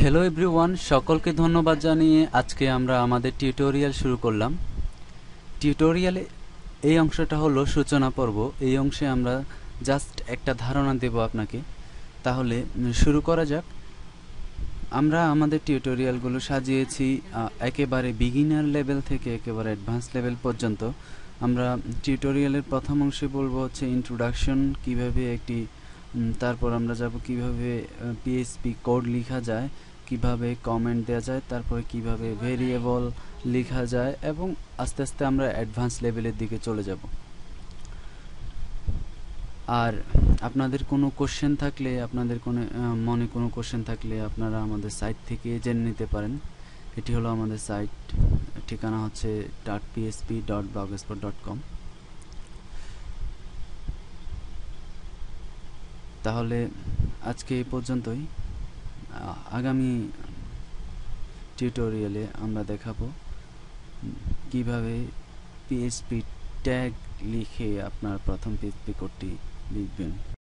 Hello everyone, সকলকে ধন্যবাদ জানিয়ে আজকে আমরা আমাদের টিউটোরিয়াল শুরু করলাম। টিউটোরিয়ালে এই অংশটা হলো সূচনা পর্ব। এই অংশে আমরা জাস্ট একটা ধারণা দেব আপনাকে। তাহলে শুরু করা যাক। আমরা আমাদের টিউটোরিয়ালগুলো সাজিয়েছি একেবারে বিগিনার লেভেল থেকে একেবারে অ্যাডভান্স লেভেল পর্যন্ত। আমরা টিউটোরিয়ালের প্রথম অংশে বলবো হচ্ছে ইন্ট্রোডাকশন, কিভাবে একটি তারপর আমরা যাব কিভাবে পিএইচপি কোড লেখা যায়, কিভাবে কমেন্ট দেওয়া যায়, তারপরে কিভাবে ভেরিয়েবল লেখা যায়, এবং আস্তে আস্তে আমরা অ্যাডভান্স লেভেলের দিকে চলে যাব। আর আপনাদের কোনো কোশ্চেন থাকলে, আপনাদের কোনো মনে কোনো কোশ্চেন থাকলে আপনারা আমাদের সাইট থেকে জেনে নিতে পারেন। এটি হলো আমাদের সাইট, ঠিকানা হচ্ছে .php.blogspot.com। তাহলে আজকে এই পর্যন্তই। আগামী টিউটোরিয়ালে আমরা দেখাবো কিভাবে পিএইচপি ট্যাগ লিখে আপনার প্রথম পিএইচপি কোডটি লিখবেন।